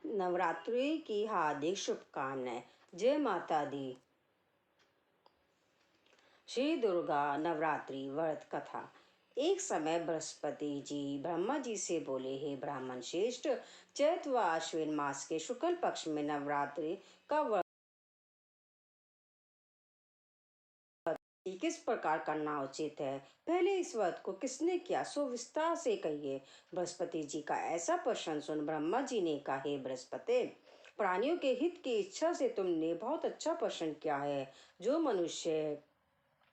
नवरात्रि की हार्दिक शुभकामनाएं। जय माता दी। श्री दुर्गा नवरात्रि व्रत कथा। एक समय बृहस्पति जी ब्रह्मा जी से बोले, हे ब्राह्मण श्रेष्ठ, चैत व आश्विन मास के शुक्ल पक्ष में नवरात्रि का व्रत किस प्रकार करना उचित है? पहले इस व्रत को किसने किया, सो विस्तार से कहिए। बृहस्पति जी का ऐसा प्रश्न सुन ब्रह्मा जी ने कहा, हे बृहस्पति, प्राणियों के हित की इच्छा से तुमने बहुत अच्छा प्रश्न किया है। जो मनुष्य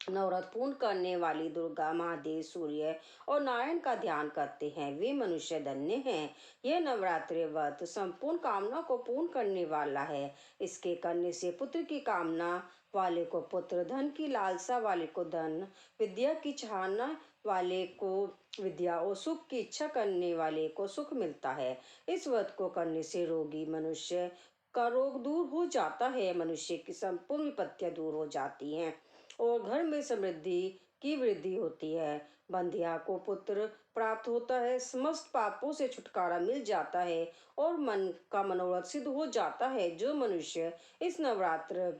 नवरात्र पूर्ण करने वाली दुर्गा, महादेव, सूर्य और नारायण का ध्यान करते हैं, वे मनुष्य धन्य हैं। यह नवरात्रि व्रत संपूर्ण कामना को पूर्ण करने वाला है। इसके करने से पुत्र की कामना वाले को पुत्र, धन की लालसा वाले को धन, विद्या की चाहना वाले को विद्या और सुख की इच्छा करने वाले को सुख मिलता है। इस व्रत को करने से रोगी मनुष्य का रोग दूर हो जाता है, मनुष्य की संपूर्ण विपत्तियां दूर हो जाती हैं और घर में समृद्धि की वृद्धि होती है। बंधिया को पुत्र प्राप्त होता है, समस्त पापों से छुटकारा मिल जाता है और मन का मनोरथ सिद्ध हो जाता है। जो मनुष्य इस नवरात्र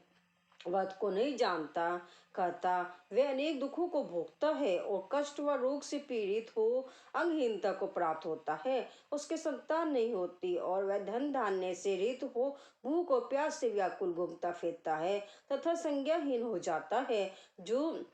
व्रत को नहीं जानता करता, वह अनेक दुखों को भोगता है और कष्ट व रोग से पीड़ित हो अंगहीनता को प्राप्त होता है। उसके संतान नहीं होती और वह धन धान्य से रहित हो भूख और प्यास से व्याकुल घूमता फिरता है तथा संज्ञाहीन हो जाता है। जो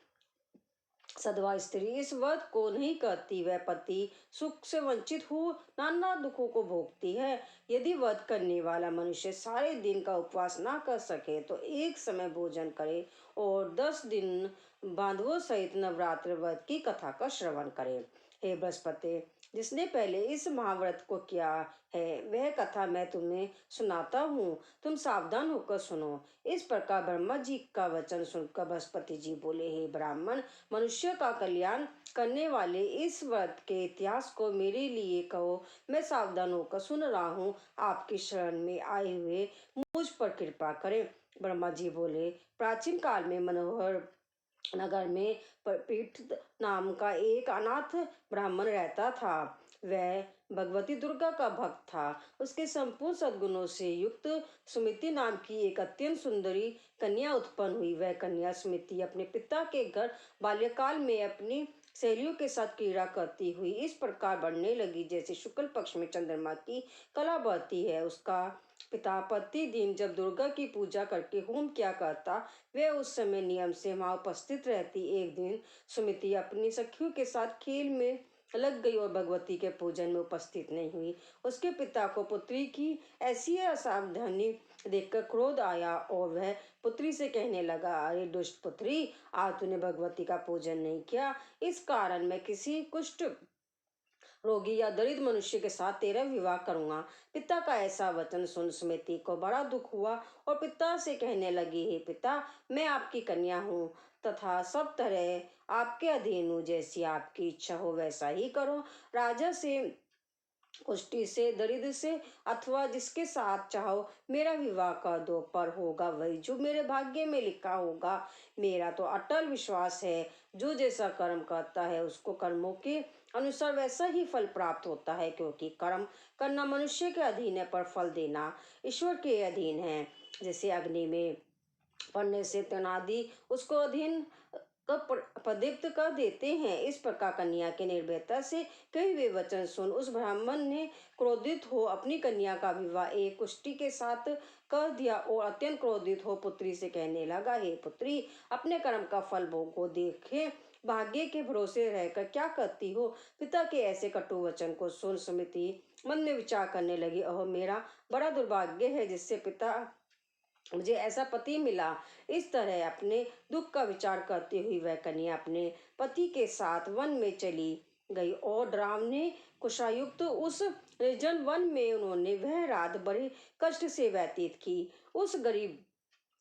सधवा स्त्री इस व्रत को नहीं करती, वह पति सुख से वंचित हो नाना दुखों को भोगती है। यदि व्रत करने वाला मनुष्य सारे दिन का उपवास ना कर सके तो एक समय भोजन करे और 10 दिन बांधवों सहित नवरात्र व्रत की कथा का श्रवण करे। हे बृहस्पति, जिसने पहले इस महाव्रत को किया है, वह कथा मैं तुम्हें सुनाता हूँ, तुम सावधान होकर सुनो। इस प्रकार ब्रह्मा जी का वचन सुनकर बृहस्पति जी बोले, हे ब्राह्मण, मनुष्य का कल्याण करने वाले इस व्रत के इतिहास को मेरे लिए कहो, मैं सावधान होकर सुन रहा हूँ। आपकी शरण में आए हुए मुझ पर कृपा करें। ब्रह्मा जी बोले, प्राचीन काल में मनोहर नगर में पीठ नाम का एक अनाथ ब्राह्मण रहता था। वह भगवती दुर्गा का भक्त था। उसके संपूर्ण सद्गुणों से युक्त सुमिति नाम की एक अत्यंत सुंदरी कन्या उत्पन्न हुई। वह कन्या सुमिति अपने पिता के घर बाल्यकाल में अपनी सहेलियों के साथ क्रीड़ा करती हुई इस प्रकार बढ़ने लगी जैसे शुक्ल पक्ष में चंद्रमा की कला बढ़ती है। उसका पिता प्रतिदिन जब दुर्गा की पूजा करके होम किया करता, वह उस समय नियम से वहां उपस्थित रहती। एक दिन सुमिति अपनी सखियों के साथ खेल में लग गई और भगवती के पूजन में उपस्थित नहीं हुई। उसके पिता को पुत्री की ऐसी असावधानी देखकर क्रोध आया और वह पुत्री से कहने लगा, अरे दुष्ट पुत्री, आज तूने भगवती का पूजन नहीं किया, इस कारण मैं किसी कुष्ठ रोगी या दरिद्र मनुष्य के साथ तेरा विवाह करूंगा। पिता का ऐसा वचन सुन सुमिति को बड़ा दुख हुआ और पिता से कहने लगी, हे पिता, मैं आपकी कन्या हूँ तथा सब तरह आपके अधीन हूँ, जैसी आपकी इच्छा हो वैसा ही करो। राजा से, कुष्ठी से, दरिद्र से अथवा जिसके साथ चाहो मेरा विवाह कर दो, पर होगा वही जो मेरे भाग्य में लिखा होगा। मेरा तो अटल विश्वास है, जो जैसा कर्म करता है उसको कर्मों के अनुसार वैसा ही फल प्राप्त होता है, क्योंकि कर्म करना मनुष्य के अधीन है पर फल देना ईश्वर के अधीन है। जैसे अग्नि में पड़ने से तनादि उसको अधीन प्रदीप्त कर देते हैं, इस प्रकार कन्या के निर्भयता से कई वे वचन सुन उस ब्राह्मण ने क्रोधित हो अपनी कन्या का विवाह एक कुष्ठी के साथ कर दिया और अत्यंत क्रोधित हो पुत्री से कहने लगा, हे पुत्री, अपने कर्म का फल भोगो, देखे भाग्य के भरोसे रहकर क्या करती हो। पिता के ऐसे कटु वचन को सुन सुमिति मन में विचार करने लगी, ओह, मेरा बड़ा दुर्भाग्य है जिससे पिता मुझे ऐसा पति मिला। इस तरह अपने दुख का विचार करती हुई वह कन्या अपने पति के साथ वन में चली गई और डरावने कुशायुक्त उस निर्जन वन में उन्होंने वह रात बड़े कष्ट से व्यतीत की। उस गरीब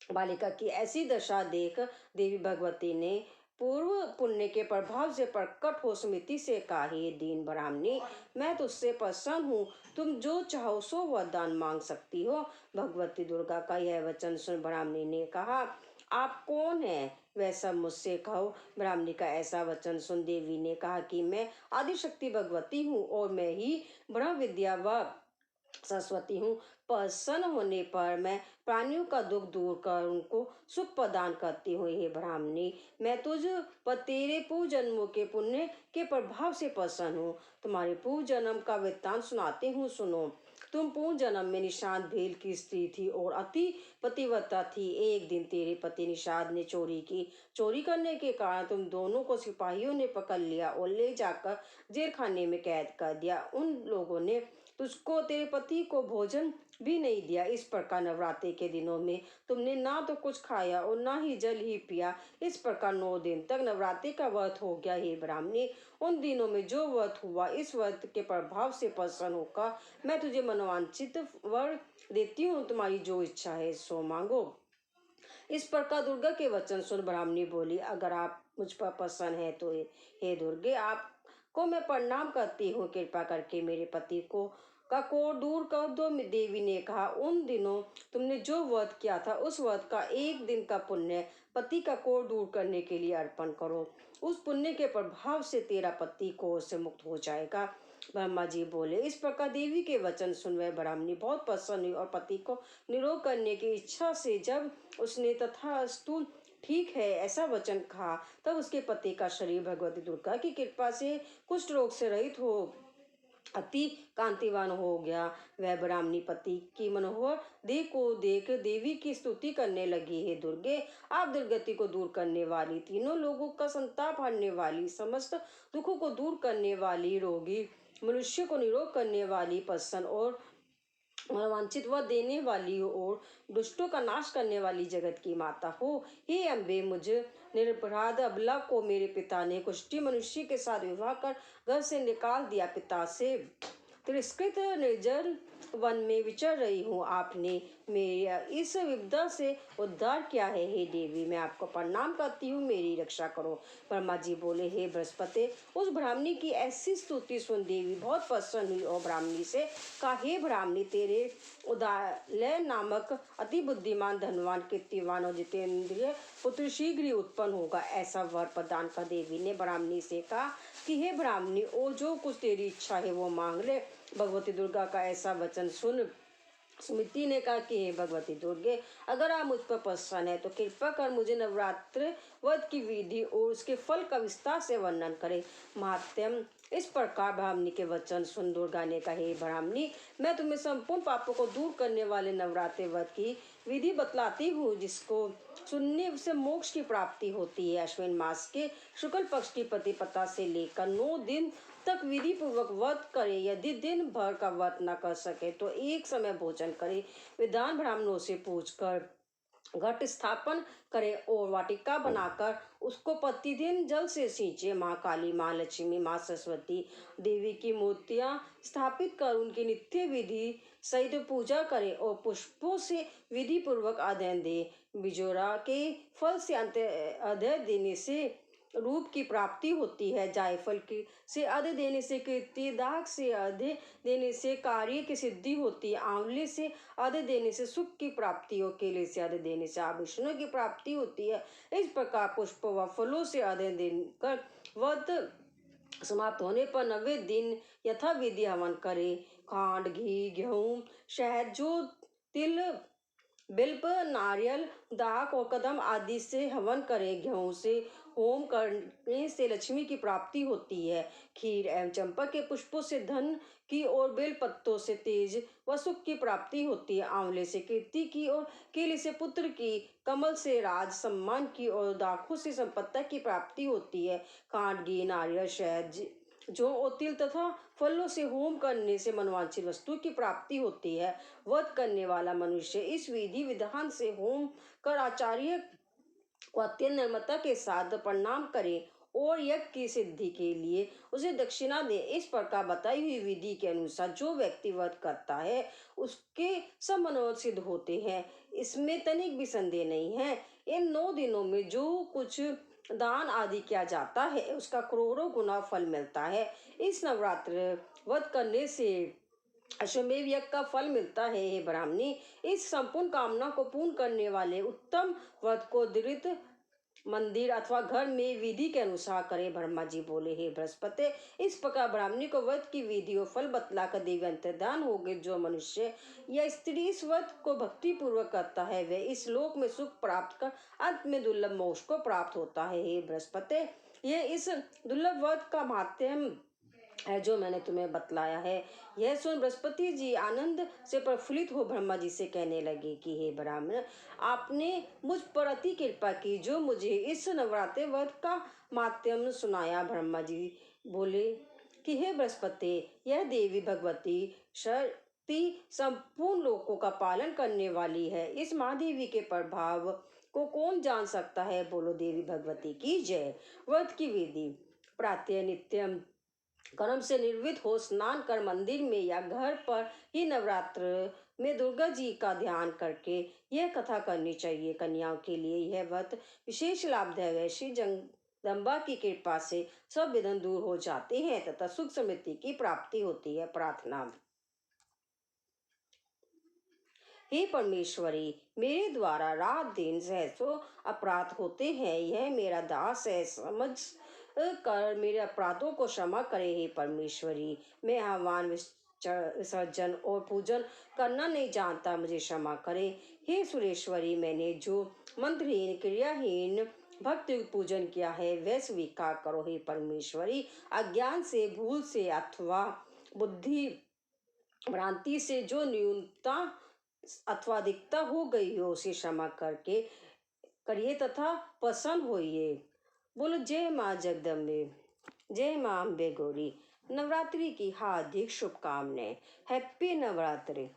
बालिका की ऐसी दशा देख देवी भगवती ने पूर्व पुण्य के प्रभाव से प्रकट हो सुमिति से कहा, हे दीन ब्राह्मणी, मैं तुझसे प्रसन्न हूँ, तुम जो चाहो सो वरदान मांग सकती हो। भगवती दुर्गा का यह वचन सुन ब्राह्मणी ने कहा, आप कौन है, वह सब मुझसे कहो। ब्राह्मणी का ऐसा वचन सुन देवी ने कहा कि मैं आदिशक्ति भगवती हूँ और मैं ही ब्रह्म विद्या व सरस्वती हूँ। प्रसन्न होने पर मैं प्राणियों का दुख दूर कर उनको सुख प्रदान करती हूँ। हे ब्राह्मणी, मैं तुझ पर तेरे पूर्व जन्मों के पुण्य के प्रभाव से प्रसन्न हूँ। तुम्हारे पूर्व जन्म का वृत्तांत सुनाती हूँ, सुनो। तुम पूर्व जन्म में निषाद भेल की स्त्री थी और अति पतिव्रता थी। एक दिन तेरे पति निषाद ने चोरी की। चोरी करने के कारण तुम दोनों को सिपाहियों ने पकड़ लिया और ले जाकर जेल खाने में कैद कर दिया। उन लोगों ने तुझको तेरे पति को भोजन भी नहीं दिया। इस प्रकार नवरात्रि के दिनों में तुमने ना तो कुछ खाया और ना ही जल ही पिया। इस प्रकार 9 दिन तक नवरात्रि का व्रत हो गया। हे ब्राह्मणी, उन दिनों में जो व्रत हुआ, इस व्रत के प्रभाव से प्रसन्न होकर मैं तुझे मनोवांछित वर देती हूँ। तुम्हारी जो इच्छा है सो मांगो। इस प्रकार दुर्गा के वचन सुन ब्राह्मणी बोली, अगर आप मुझ पर प्रसन्न है तो हे दुर्गे, आपको मैं प्रणाम करती हूँ। कृपा करके मेरे पति को का कोढ़ दूर कर दो। देवी ने कहा, उन दिनों तुमने जो व्रत किया था उस व्रत का एक दिन का पुण्य पति का कोढ़ दूर करने के लिए अर्पण करो। उस पुण्य के प्रभाव से तेरा पति कोढ़ से मुक्त हो जाएगा। ब्रह्मा जी बोले। इस प्रकार देवी के वचन सुन वह ब्राह्मणी बहुत प्रसन्न हुई और पति को निरोग करने की इच्छा से जब उसने तथास्तु ठीक है ऐसा वचन कहा, तब उसके पति का शरीर भगवती दुर्गा की कृपा से कुष्ठ रोग से रहित हो अति कांतिवान हो गया। वह ब्राह्मणी पति की मनोहर देह को देख देवी की स्तुति करने लगी। हे दुर्गे, आप दुर्गति को दूर करने वाली, तीनों लोगों का संताप हरने वाली, समस्त दुखों को दूर करने वाली, रोगी मनुष्य को निरोग करने वाली, प्रसन्न और मनोवांछित व देने वाली और दुष्टों का नाश करने वाली जगत की माता हो। हे अम्बे, मुझ निरपराध अबला को मेरे पिता ने कुष्ठी मनुष्य के साथ विवाह कर घर से निकाल दिया। पिता से तिरस्कृत निर्जल वन में विचर रही हूँ। आपने मेरा इस विपदा से उद्धार किया है। हे देवी, मैं आपको प्रणाम करती हूँ, मेरी रक्षा करो। ब्रह्मा जी बोले, हे बृहस्पति, उस ब्राह्मणी की ऐसी स्तुति सुन देवी बहुत प्रसन्न हुई और ब्राह्मणी से कहा, हे ब्राह्मणी, तेरे उदालय नामक अति बुद्धिमान, धनवान, कीर्तिवान और जितेंद्रिय पुत्र शीघ्र ही उत्पन्न होगा। ऐसा वर प्रदान कर देवी ने ब्राह्मणी से कहा कि हे ब्राह्मणी, ओ जो कुछ तेरी इच्छा है वो मांग ले। भगवती दुर्गा का ऐसा वचन सुन सुमिति ने कहा कि हे भगवती दुर्गे, अगर आप मुझ पर प्रसन्न है तो कृपा कर मुझे नवरात्र व्रत की विधि और उसके फल का विस्तार से वर्णन करें। महात्म इस प्रकार ब्राह्मणी के वचन सुन दुर्गा ने कहा, हे ब्राह्मणी, मैं तुम्हें संपूर्ण पापों को दूर करने वाले नवरात्र व्रत की विधि बतलाती हूँ, जिसको सुनने से मोक्ष की प्राप्ति होती है। अश्विन मास के शुक्ल पक्ष की प्रतिपदा से लेकर 9 दिन तक विधि पूर्वक व्रत करे। यदि दिन भर का व्रत न कर सके तो एक समय भोजन करे। विद्वान ब्राह्मणों से पूछकर घट स्थापन करे और वाटिका बनाकर उसको प्रतिदिन जल से सींचे। माँ काली, माँ लक्ष्मी, माँ सरस्वती देवी की मूर्तियां स्थापित कर उनकी नित्य विधि सहित पूजा करे और पुष्पों से विधि पूर्वक अध्ययन दे। बिजोरा के फल से अध्ययन देने से रूप की प्राप्ति होती है। जायफल की से आधे देने से कीर्ति, दाग से आधे देने से कार्य की सिद्धि होती है। आंवले से आधे देने से सुख की प्राप्ति और केले से आधे देने से आभूषणों की प्राप्ति होती है। इस प्रकार पुष्प व फलों से आधे देकर व्रत समाप्त होने पर 90 दिन यथाविधि हवन करे। खांड, घी, गेहूं, शहद, जो तिल, बिल्व, नारियल, दाक और कदम आदि से हवन करें। गेहूं से होम करने से लक्ष्मी की प्राप्ति होती है। खीर एवं चंपा के पुष्पों से धन की और बेल पत्तों से तेज व सुख की प्राप्ति होती है। आंवले से कीर्ति की और केले से पुत्र की, कमल से राज सम्मान की और दाखों से संपत्ति की प्राप्ति होती है। खांड, घी, नारियल, शहद, जो और तिल तथा फलों से होम करने से मनोवांछित वस्तु की प्राप्ति होती है। व्रत करने वाला मनुष्य इस विधि विधान से होम कर आचार्य को अत्यंत निर्ममता के साथ प्रणाम करे और यज्ञ की सिद्धि के लिए उसे दक्षिणा दे। इस प्रकार बताई हुई विधि के अनुसार जो व्यक्ति व्रत करता है उसके सब मनोरथ सिद्ध होते हैं, इसमें तनिक भी संदेह नहीं है। इन 9 दिनों में जो कुछ दान आदि किया जाता है उसका करोड़ों गुना फल मिलता है। इस नवरात्र व्रत करने से अश्वमेध यज्ञ का फल मिलता है। हे ब्राह्मणी, इस संपूर्ण कामना को पूर्ण करने वाले उत्तम व्रत को दृढ़ मंदिर अथवा घर में विधि के अनुसार करे। ब्रह्मा जी बोले, हे बृहस्पति, इस प्रकार ब्राह्मणी को व्रत की विधि और फल बतलाकर देवी अंतर्धान हो गए। जो मनुष्य या स्त्री इस व्रत को भक्ति पूर्वक करता है वह इस लोक में सुख प्राप्त कर अंत में दुर्लभ मोक्ष को प्राप्त होता है। हे बृहस्पति, ये इस दुर्लभ व्रत का माध्यम है जो मैंने तुम्हें बतलाया है। यह सुन बृहस्पति जी आनंद से प्रफुल्लित हो ब्रह्मा जी से कहने लगे कि हे ब्राह्मण, आपने मुझ पर अति कृपा की जो मुझे इस नवरात्रि व्रत का माध्यम सुनाया। ब्रह्मा जी बोले कि हे बृहस्पति, यह देवी भगवती शक्ति संपूर्ण लोकों का पालन करने वाली है। इस महादेवी के प्रभाव को कौन जान सकता है? बोलो देवी भगवती की जय। व्रत की विधि: प्रातः नित्यम कर्म से निर्वित हो स्नान कर मंदिर में या घर पर ही नवरात्र में दुर्गा जी का ध्यान करके यह कथा करनी चाहिए। कन्याओं के लिए यह व्रत विशेष लाभदायक है। श्री जगदम्बा की कृपा से सब विघ्न दूर हो जाते हैं तथा सुख समृद्धि की प्राप्ति होती है। प्रार्थना: हे परमेश्वरी, मेरे द्वारा रात दिन सैकड़ों अपराध होते हैं। यह मेरा दास है, समझ कर मेरे अपराधों को क्षमा करे। हे परमेश्वरी, मैं आह्वान विसर्जन और पूजन करना नहीं जानता, मुझे क्षमा करे। हे सुरेश्वरी, मैंने जो मंत्रहीन क्रियाहीन भक्ति पूजन किया है वह स्वीकार करो। हे परमेश्वरी, अज्ञान से, भूल से अथवा बुद्धि भ्रांति से जो न्यूनता अथवा अधिकता हो गई हो उसे क्षमा करके करिए तथा प्रसन्न होइए। बोलो जय माँ जगदम्बे, जय माँ अम्बे गौरी। नवरात्रि की हार्दिक शुभकामनाएं। हैप्पी नवरात्रि।